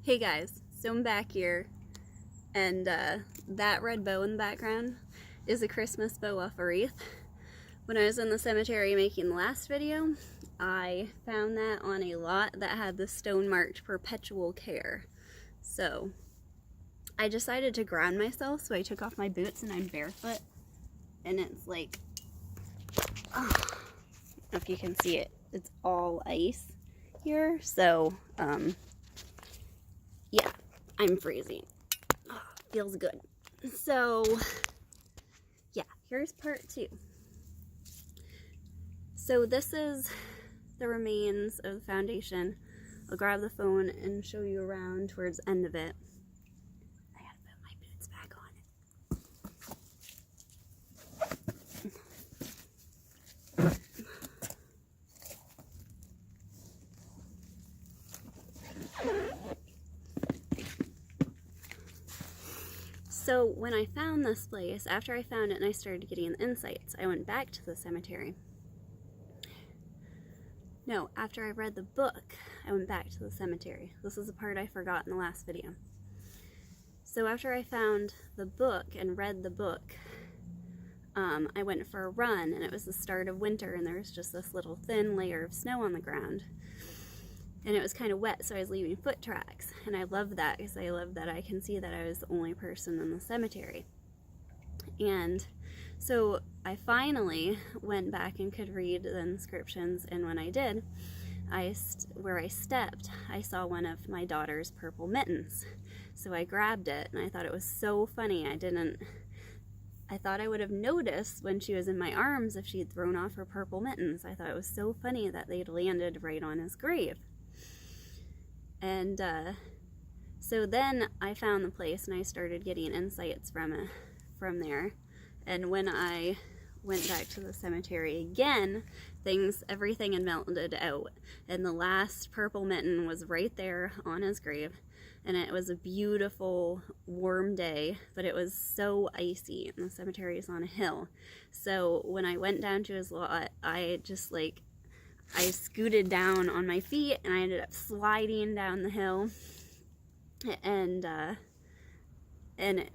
Hey guys, so I'm back here, and that red bow in the background is a Christmas bow off a wreath. When I was in the cemetery making the last video, I found that on a lot that had the stone marked Perpetual Care. So I decided to ground myself, so I took off my boots and I'm barefoot, and it's like, I don't know if you can see it, it's all ice here, so yeah, I'm freezing. Oh, feels good. So yeah, here's part 2. So this is the remains of the foundation. I'll grab the phone and show you around towards the end of it. I gotta put my boots back on. So when I found this place, after I found it and I started getting insights, I went back to the cemetery. No, after I read the book, I went back to the cemetery. This is the part I forgot in the last video. So after I found the book and read the book, I went for a run, and it was the start of winter, and there was just this little thin layer of snow on the ground. And it was kind of wet, so I was leaving foot tracks. And I love that, because I love that I can see that I was the only person in the cemetery. And so I finally went back and could read the inscriptions, and when I did, where I stepped, I saw one of my daughter's purple mittens. So I grabbed it, and I thought it was so funny. I thought I would have noticed when she was in my arms if she had thrown off her purple mittens. I thought it was so funny that they'd landed right on his grave. And so then I found the place, and I started getting insights from there. And when I went back to the cemetery again, everything had melted out, and the last purple mitten was right there on his grave. And it was a beautiful warm day, but it was so icy, and the cemetery is on a hill. So when I went down to his lot, I scooted down on my feet, and I ended up sliding down the hill,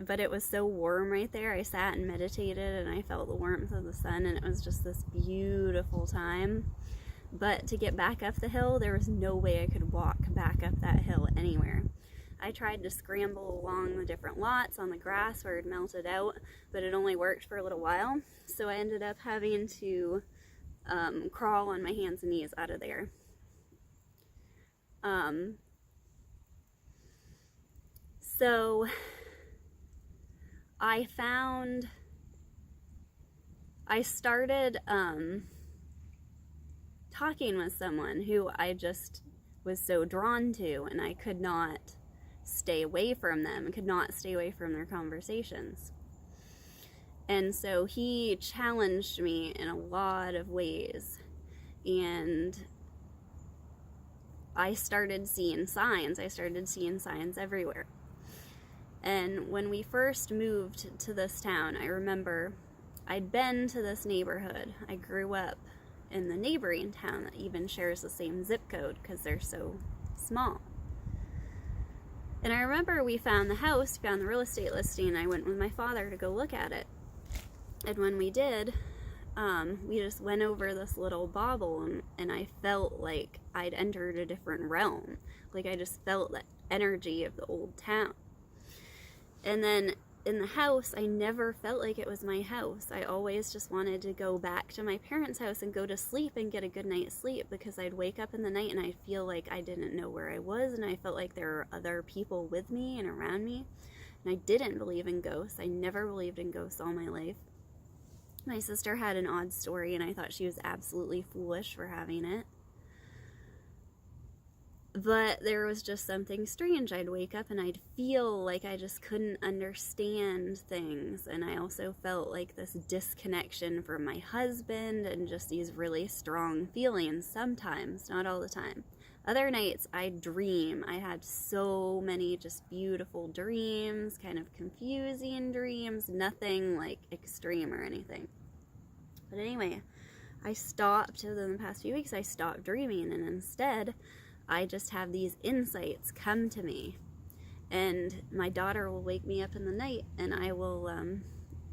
but it was so warm right there. I sat and meditated, and I felt the warmth of the sun, and it was just this beautiful time. But to get back up the hill, there was no way I could walk back up that hill anywhere. I tried to scramble along the different lots on the grass where it melted out, but it only worked for a little while. So I ended up having to crawl on my hands and knees out of there. So I started talking with someone who I just was so drawn to, and I could not stay away from them, could not stay away from their conversations. And so he challenged me in a lot of ways, and I started seeing signs. I started seeing signs everywhere. And when we first moved to this town, I remember I'd been to this neighborhood. I grew up in the neighboring town that even shares the same zip code because they're so small. And I remember we found the house, found the real estate listing, and I went with my father to go look at it. And when we did, we just went over this little bauble, and I felt like I'd entered a different realm. Like I just felt that energy of the old town. And then in the house, I never felt like it was my house. I always just wanted to go back to my parents' house and go to sleep and get a good night's sleep, because I'd wake up in the night and I'd feel like I didn't know where I was, and I felt like there were other people with me and around me. And I didn't believe in ghosts. I never believed in ghosts all my life. My sister had an odd story, and I thought she was absolutely foolish for having it. But there was just something strange. I'd wake up and I'd feel like I just couldn't understand things. And I also felt like this disconnection from my husband, and just these really strong feelings sometimes, not all the time. Other nights I'd dream. I had so many just beautiful dreams, kind of confusing dreams, nothing like extreme or anything. But anyway, I stopped, within the past few weeks, I stopped dreaming, and instead I just have these insights come to me. And my daughter will wake me up in the night, and I will,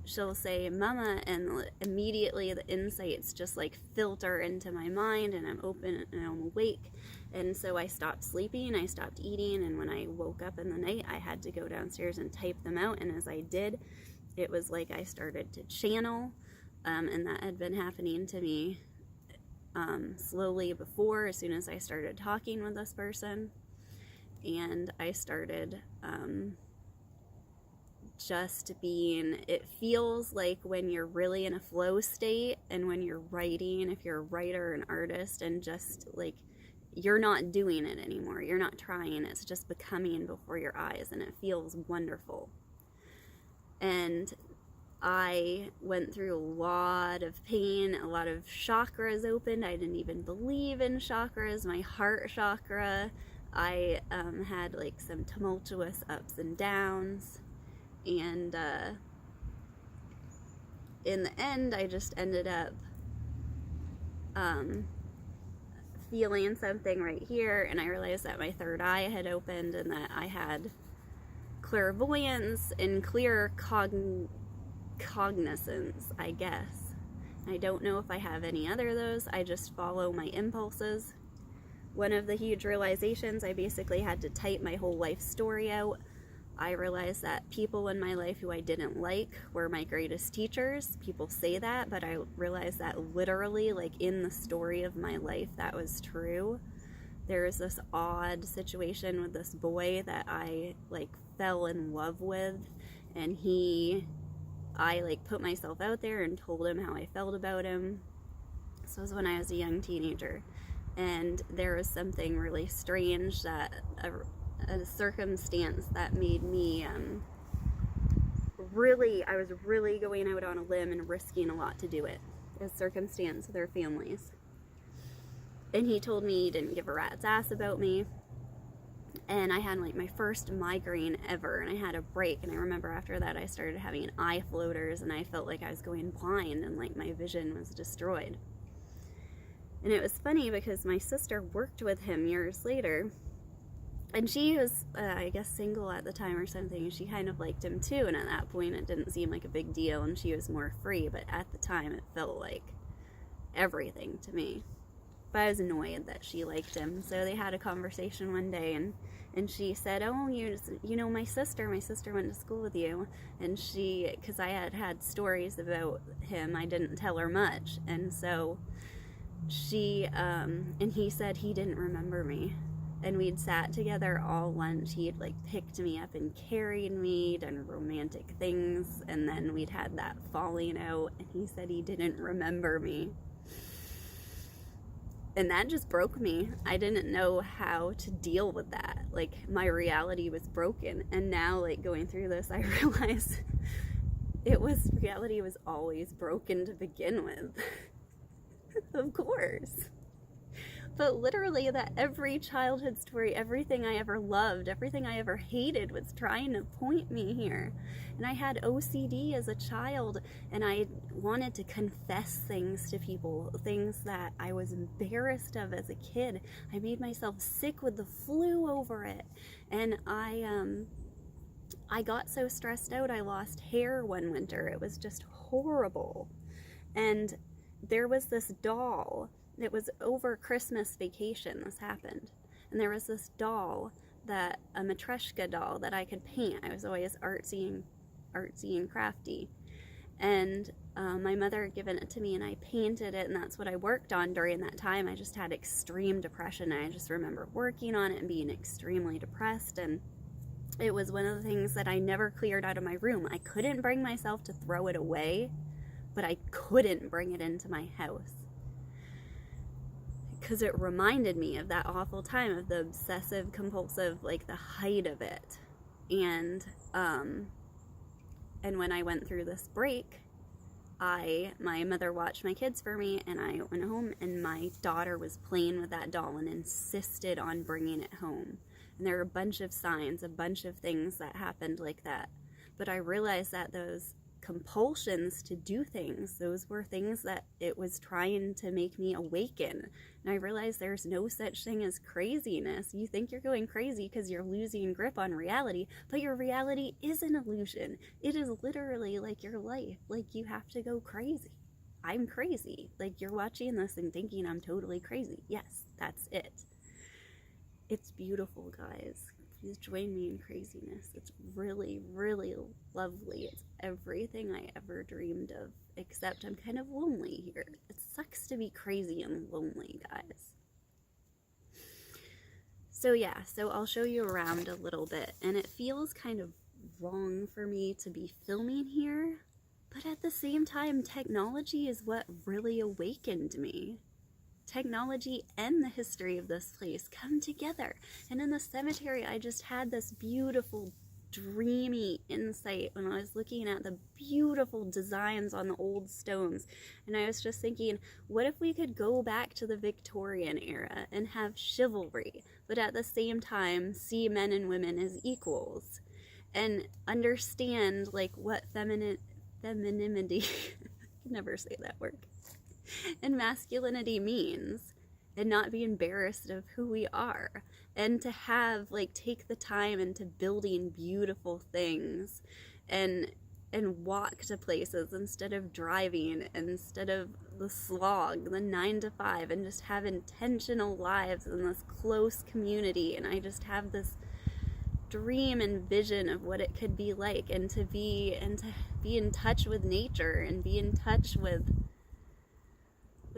she'll say, Mama, and immediately the insights just like filter into my mind, and I'm open and I'm awake. And so I stopped sleeping, I stopped eating, and when I woke up in the night, I had to go downstairs and type them out. And as I did, it was like I started to channel, and that had been happening to me slowly before, as soon as I started talking with this person. And I started just being, it feels like when you're really in a flow state, and when you're writing, if you're a writer, an artist, and just like, you're not doing it anymore, you're not trying, it's just becoming before your eyes, and it feels wonderful. And I went through a lot of pain, a lot of chakras opened. I didn't even believe in chakras. My heart chakra, I had like some tumultuous ups and downs, and in the end I just ended up feeling something right here, and I realized that my third eye had opened, and that I had clairvoyance and clear cognizance, I guess. I don't know if I have any other of those. I just follow my impulses. One of the huge realizations, I basically had to type my whole life story out. I realized that people in my life who I didn't like were my greatest teachers. People say that, but I realized that literally, like in the story of my life, that was true. There was this odd situation with this boy that I like fell in love with, and I like put myself out there and told him how I felt about him. So it was when I was a young teenager, and there was something really strange, that a circumstance that made me I was really going out on a limb and risking a lot to do it. A circumstance with their families. And he told me he didn't give a rat's ass about me. And I had like my first migraine ever, and I had a break, and I remember after that I started having eye floaters, and I felt like I was going blind, and like my vision was destroyed. And it was funny because my sister worked with him years later, and she was I guess single at the time or something, and she kind of liked him too, and at that point it didn't seem like a big deal, and she was more free, but at the time it felt like everything to me. But I was annoyed that she liked him. So they had a conversation one day, and she said, oh, you know, my sister went to school with you. And because I had stories about him, I didn't tell her much. And so and he said he didn't remember me. And we'd sat together all lunch. He'd like picked me up and carried me, done romantic things. And then we'd had that falling out, and he said he didn't remember me. And that just broke me. I didn't know how to deal with that. Like, my reality was broken. And now, like, going through this, I realize reality was always broken to begin with. Of course. But literally, that every childhood story, everything I ever loved, everything I ever hated was trying to point me here. And I had OCD as a child, and I wanted to confess things to people, things that I was embarrassed of as a kid. I made myself sick with the flu over it. And I got so stressed out, I lost hair one winter. It was just horrible. And there was this doll. It was over Christmas vacation this happened. And there was this doll, a Matryoshka doll that I could paint. I was always artsy and crafty. And my mother had given it to me, and I painted it, and that's what I worked on during that time. I just had extreme depression. I just remember working on it and being extremely depressed, and it was one of the things that I never cleared out of my room. I couldn't bring myself to throw it away, but I couldn't bring it into my house. Because it reminded me of that awful time, of the obsessive compulsive, like the height of it. And when I went through this break, my mother watched my kids for me, and I went home, and my daughter was playing with that doll and insisted on bringing it home. And there were a bunch of signs, a bunch of things that happened like that. But I realized that those compulsions to do things. Those were things that it was trying to make me awaken. And I realized there's no such thing as craziness. You think you're going crazy because you're losing grip on reality, but your reality is an illusion. It is literally like your life. Like, you have to go crazy. I'm crazy. Like, you're watching this and thinking I'm totally crazy. Yes, that's it. It's beautiful, guys. Please join me in craziness. It's really, really lovely. It's everything I ever dreamed of, except I'm kind of lonely here. It sucks to be crazy and lonely, guys. So yeah, so I'll show you around a little bit, and it feels kind of wrong for me to be filming here, but at the same time, technology is what really awakened me. Technology and the history of this place come together. And in the cemetery, I just had this beautiful, dreamy insight when I was looking at the beautiful designs on the old stones. And I was just thinking, what if we could go back to the Victorian era and have chivalry, but at the same time see men and women as equals and understand like what femininity, I can never say that word, and masculinity means, and not be embarrassed of who we are, and to have like take the time into building beautiful things and walk to places instead of driving, instead of the slog, the 9 to 5, and just have intentional lives in this close community. And I just have this dream and vision of what it could be like, and to be in touch with nature and be in touch with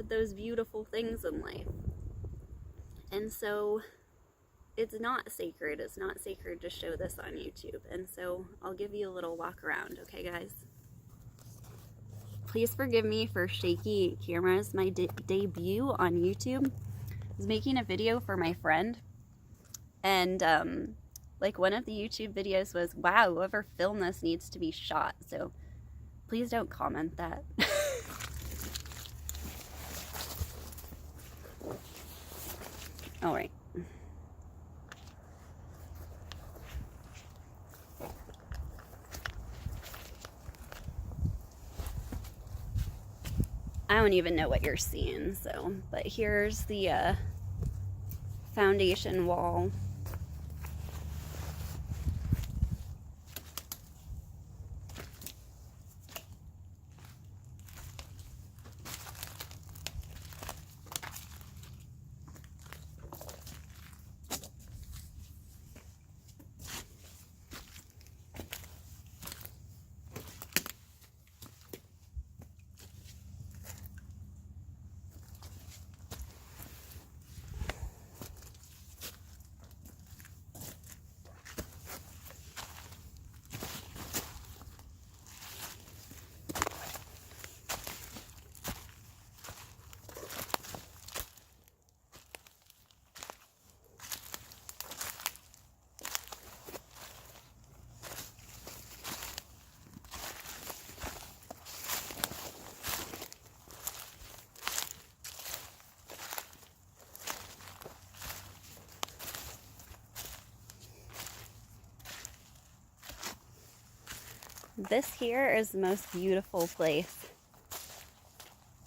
those beautiful things in life. And so it's not sacred. It's not sacred to show this on YouTube. And so I'll give you a little walk around, okay, guys? Please forgive me for shaky cameras. My debut on YouTube was making a video for my friend. And like one of the YouTube videos was, wow, whoever filmed this needs to be shot. So please don't comment that. All right. I don't even know what you're seeing, so, but here's the foundation wall. This here is the most beautiful place.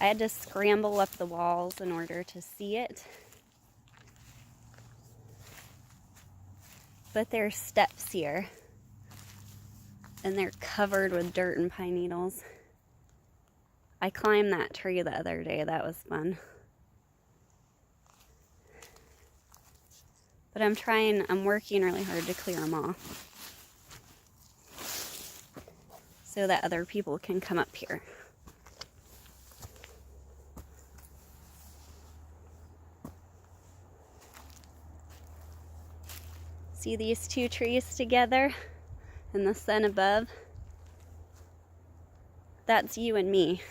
I had to scramble up the walls in order to see it. But there's steps here. And they're covered with dirt and pine needles. I climbed that tree the other day. That was fun. But I'm working really hard to clear them off, so that other people can come up here. See these two trees together and the sun above? That's you and me.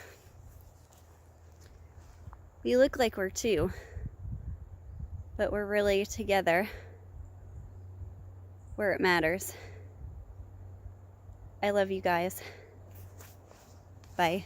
We look like we're two, but we're really together where it matters. I love you guys. Bye.